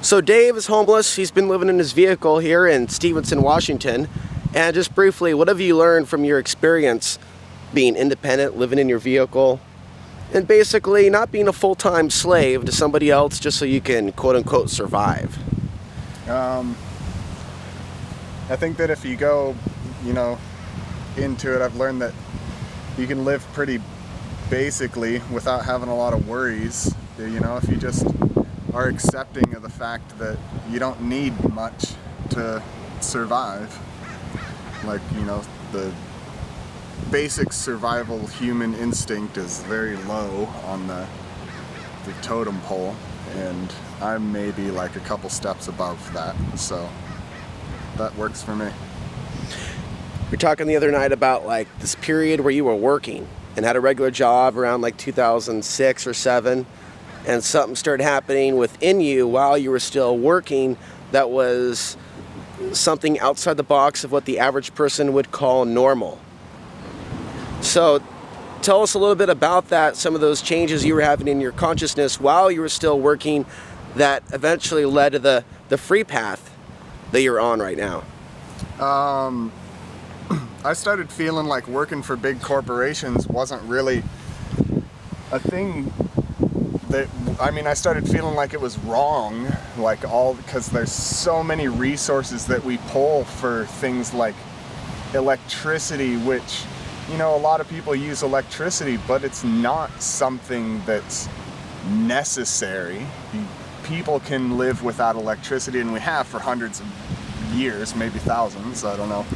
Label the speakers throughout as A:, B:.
A: So Dave is homeless. He's been living in his vehicle here in Stevenson, Washington. And just briefly, what have you learned from your experience being independent, living in your vehicle, and basically not being a full-time slave to somebody else just so you can quote-unquote survive?
B: I think that if you go, into it, I've learned that you can live pretty basically without having a lot of worries. If you just are accepting of the fact that you don't need much to survive. Like, the basic survival human instinct is very low on the totem pole, and I'm maybe like a couple steps above that, so that works for me.
A: We were talking the other night about like this period where you were working and had a regular job around like 2006 or 7, and something started happening within you while you were still working that was something outside the box of what the average person would call normal. So tell us a little bit about that, some of those changes you were having in your consciousness while you were still working that eventually led to the free path that you're on right now.
B: I started feeling like working for big corporations wasn't really a thing that, I started feeling like it was wrong, because there's so many resources that we pull for things like electricity, which, a lot of people use electricity, but it's not something that's necessary. People can live without electricity, and we have for hundreds of years, maybe thousands, I don't know.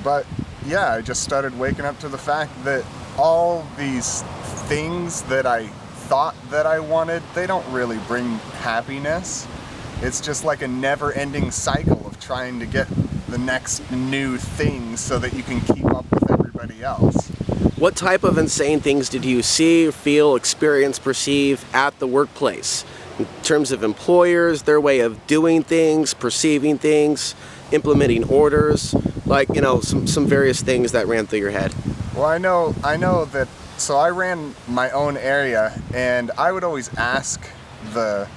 B: But yeah, I just started waking up to the fact that all these things that I thought that I wanted, they don't really bring happiness. It's just like a never-ending cycle of trying to get the next new thing so that you can keep up with everybody else.
A: What type of insane things did you see, feel, experience, perceive at the workplace? In terms of employers, their way of doing things, perceiving things, implementing orders, some various things that ran through your head.
B: Well, I know that, so I ran my own area, and I would always ask the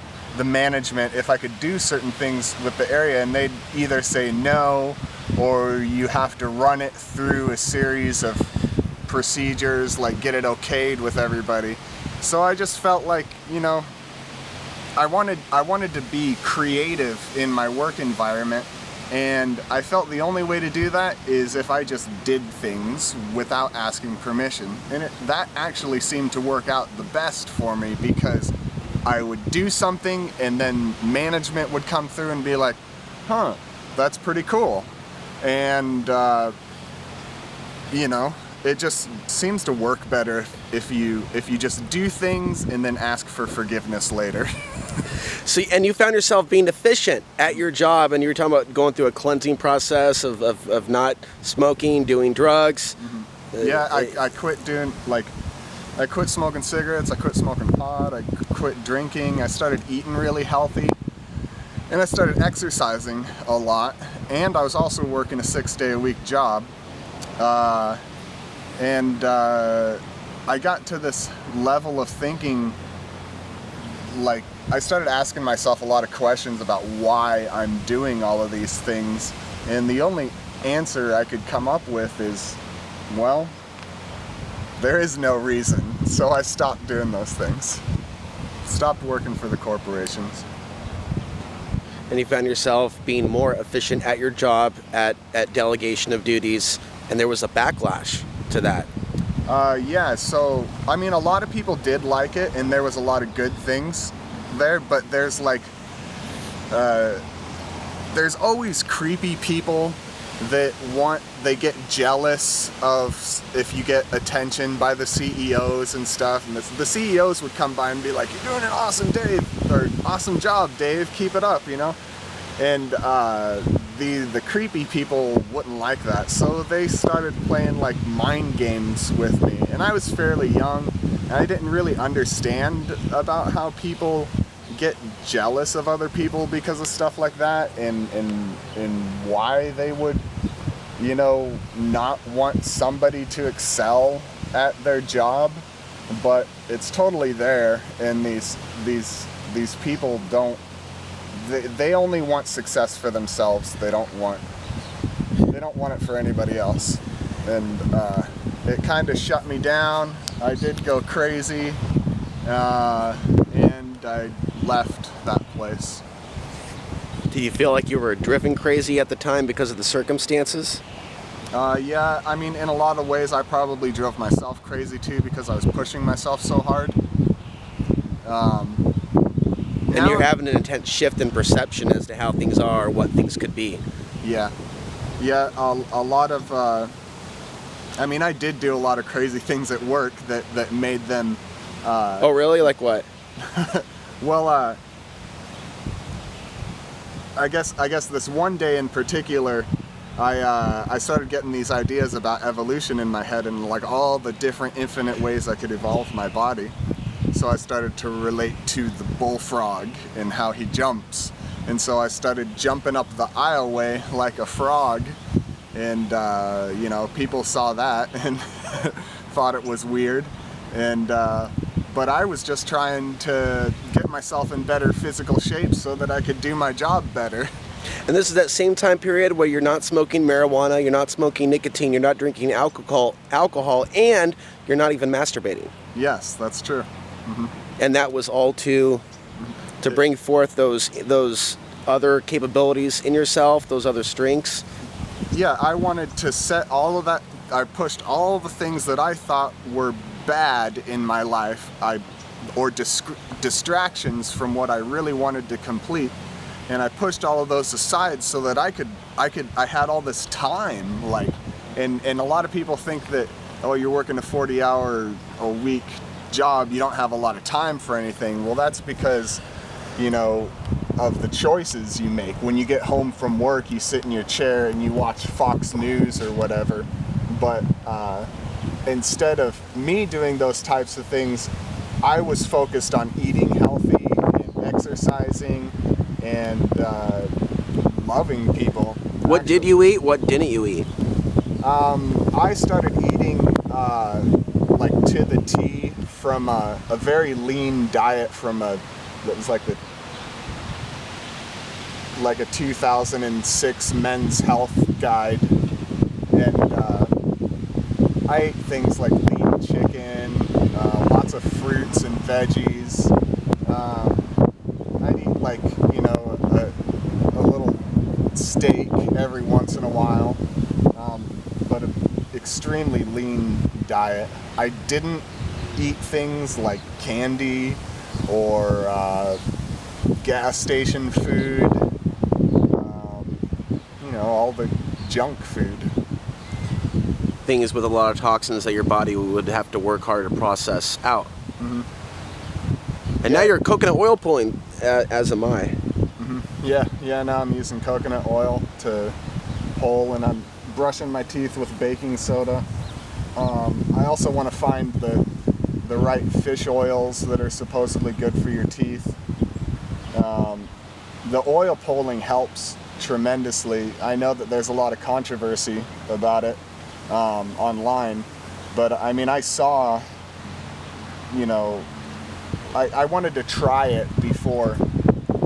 B: management if I could do certain things with the area, and they'd either say no, or you have to run it through a series of procedures, like get it okayed with everybody. So I just felt like, I wanted to be creative in my work environment, and I felt the only way to do that is if I just did things without asking permission. And that actually seemed to work out the best for me, because I would do something and then management would come through and be like, huh, that's pretty cool. And, it just seems to work better if you just do things and then ask for forgiveness later.
A: So, and you found yourself being efficient at your job, and you were talking about going through a cleansing process of not smoking, doing drugs.
B: Mm-hmm. Yeah, I quit doing, I quit smoking cigarettes, I quit smoking pot, I quit drinking, I started eating really healthy, and I started exercising a lot, and I was also working a 6-day-a-week job. I got to this level of thinking, I started asking myself a lot of questions about why I'm doing all of these things, and the only answer I could come up with is, well, there is no reason. So I stopped doing those things. Stopped working for the corporations.
A: And you found yourself being more efficient at your job, at delegation of duties, and there was a backlash to that.
B: Yeah, so, a lot of people did like it, and there was a lot of good things there, but there's there's always creepy people that they get jealous of if you get attention by the CEOs and stuff, and the CEOs would come by and be like, you're doing an awesome awesome job, Dave, keep it up, and the creepy people wouldn't like that, so they started playing mind games with me, and I was fairly young, and I didn't really understand about how people get jealous of other people because of stuff like that, and why they would, not want somebody to excel at their job. but it's totally there, and these people don't. They only want success for themselves. They don't want it for anybody else, and it kind of shut me down. I did go crazy, and I left that place.
A: Do you feel like you were driven crazy at the time because of the circumstances?
B: Yeah, I mean, in a lot of ways, I probably drove myself crazy too because I was pushing myself so hard.
A: And you're having an intense shift in perception as to how things are, or what things could be.
B: Yeah, a lot of. I mean, I did do a lot of crazy things at work that made them.
A: Oh, really? Like what?
B: Well, I guess this one day in particular, I started getting these ideas about evolution in my head and like all the different infinite ways I could evolve my body. So I started to relate to the bullfrog and how he jumps. And so I started jumping up the aisleway like a frog. And, you know, people saw that and thought it was weird. And, but I was just trying to get myself in better physical shape so that I could do my job better.
A: And this is that same time period where you're not smoking marijuana, you're not smoking nicotine, you're not drinking alcohol, and you're not even masturbating.
B: Yes, that's true. Mm-hmm.
A: And that was all to bring forth those other capabilities in yourself, those other strengths.
B: Yeah, I wanted to set all of that. I pushed all the things that I thought were bad in my life, or distractions from what I really wanted to complete, and I pushed all of those aside so that I had all this time. Like, and a lot of people think that, oh, you're working a 40-hour-a-week job, you don't have a lot of time for anything. Well, that's because, you know, of the choices you make. When you get home from work, you sit in your chair and you watch Fox News or whatever. But instead of me doing those types of things, I was focused on eating healthy and exercising and loving people.
A: What did you eat? What didn't you eat?
B: I started eating like to the T from a very lean diet from that was like a 2006 Men's Health Guide, and I ate things like lean chicken, lots of fruits and veggies. I'd eat like, you know, a little steak every once in a while, but an extremely lean diet. I didn't eat things like candy or gas station food, you know, all the junk food.
A: Things with a lot of toxins that your body would have to work hard to process out.
B: Mm-hmm.
A: And now you're coconut oil pulling, as am I.
B: Mm-hmm. Yeah, now I'm using coconut oil to pull, and I'm brushing my teeth with baking soda. I also want to find the right fish oils that are supposedly good for your teeth. The oil pulling helps tremendously. I know that there's a lot of controversy about it online, but I mean, I saw, you know, I wanted to try it before,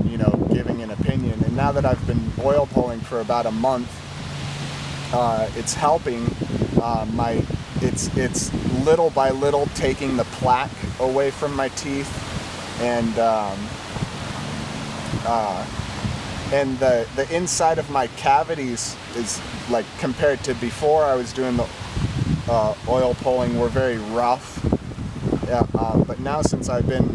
B: you know, giving an opinion. And now that I've been oil pulling for about a month, it's helping it's little by little taking the plaque away from my teeth, and the inside of my cavities is, like, compared to before I was doing the oil pulling, were very rough. But now, since I've been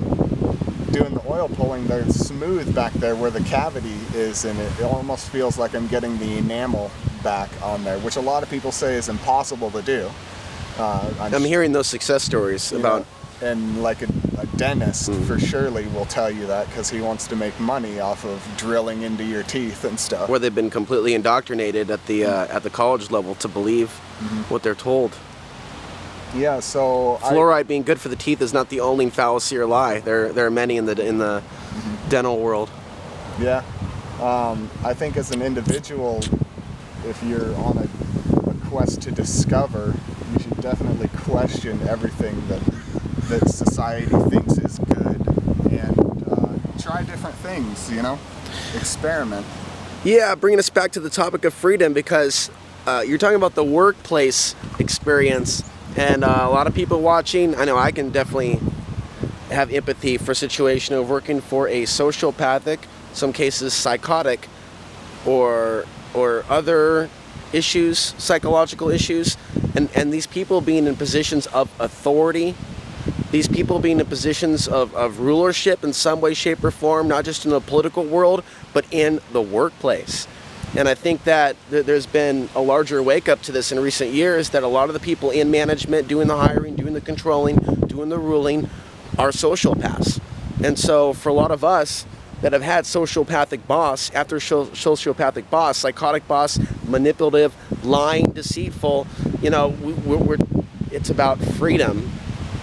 B: doing the oil pulling, they're smooth back there where the cavity is, and it almost feels like I'm getting the enamel back on there, which a lot of people say is impossible to do.
A: I'm hearing those success stories about...
B: And like a dentist for surely will tell you that, because he wants to make money off of drilling into your teeth and stuff.
A: Where they've been completely indoctrinated at the college level to believe what they're told.
B: Yeah, so
A: fluoride being good for the teeth is not the only fallacy or lie. There are many in the dental world.
B: Yeah, I think as an individual, if you're on a quest to discover, you should definitely question everything that that society thinks is good, and try different things, you know, experiment.
A: Yeah, bringing us back to the topic of freedom, because you're talking about the workplace experience, and a lot of people watching, I know I can definitely have empathy for a situation of working for a sociopathic, some cases psychotic, or other issues, psychological issues, and these people being in positions of authority, these people being in positions of rulership in some way, shape, or form, not just in the political world, but in the workplace. And I think that there's been a larger wake up to this in recent years, that a lot of the people in management doing the hiring, doing the controlling, doing the ruling are sociopaths. And so for a lot of us that have had sociopathic boss after sociopathic boss, psychotic boss, manipulative, lying, deceitful, you know, it's about freedom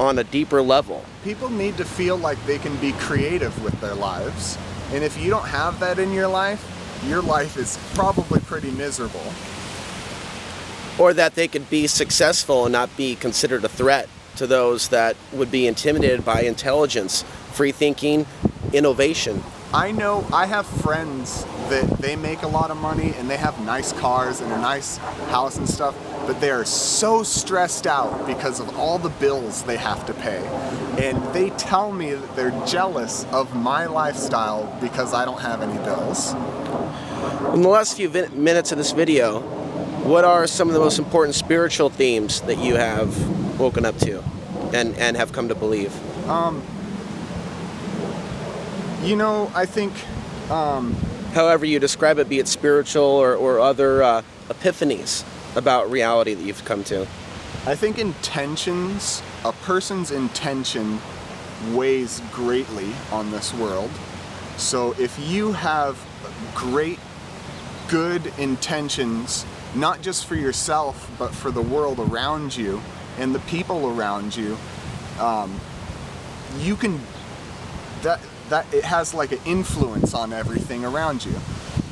A: on a deeper level.
B: People need to feel like they can be creative with their lives. And if you don't have that in your life is probably pretty miserable.
A: Or that they could be successful and not be considered a threat to those that would be intimidated by intelligence, free thinking, innovation.
B: I know I have friends that they make a lot of money and they have nice cars and a nice house and stuff, but they are so stressed out because of all the bills they have to pay. And they tell me that they're jealous of my lifestyle because I don't have any bills.
A: In the last few minutes of this video, what are some of the most important spiritual themes that you have woken up to and have come to believe?
B: You know, I think...
A: however you describe it, be it spiritual or other epiphanies about reality that you've come to.
B: I think intentions, a person's intention weighs greatly on this world. So if you have good intentions, not just for yourself, but for the world around you and the people around you, you can, that it has like an influence on everything around you.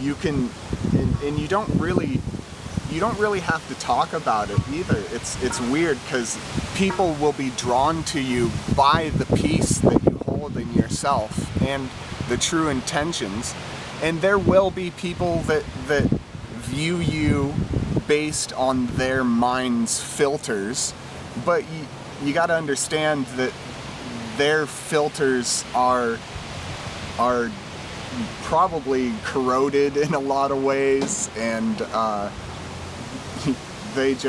B: You can, and you don't really have to talk about it either. It's weird because people will be drawn to you by the peace that you hold in yourself and the true intentions. And there will be people that view you based on their mind's filters, but you got to understand that their filters are probably corroded in a lot of ways, and it's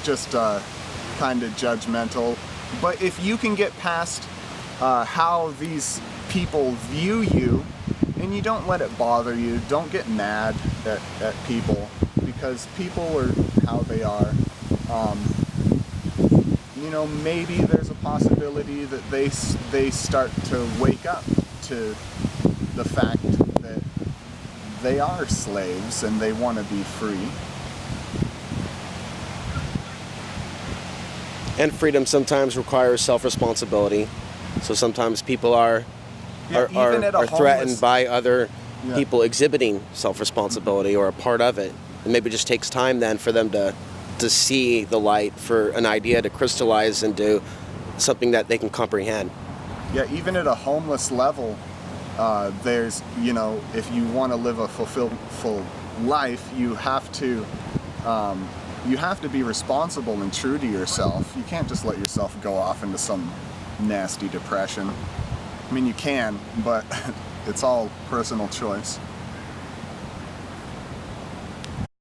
B: just kind of judgmental. But if you can get past how these people view you, and you don't let it bother you, don't get mad at people, because people are how they are. You know, maybe there's a possibility that they start to wake up to the fact that they are slaves and they want to be free.
A: And freedom sometimes requires self-responsibility. So sometimes people are threatened by other people exhibiting self-responsibility or a part of it. And maybe it just takes time then for them to see the light, for an idea to crystallize into something that they can comprehend.
B: Yeah, even at a homeless level, there's, you know, if you want to live a fulfilled life, you have to be responsible and true to yourself. You can't just let yourself go off into some nasty depression. I mean, you can, but it's all personal choice.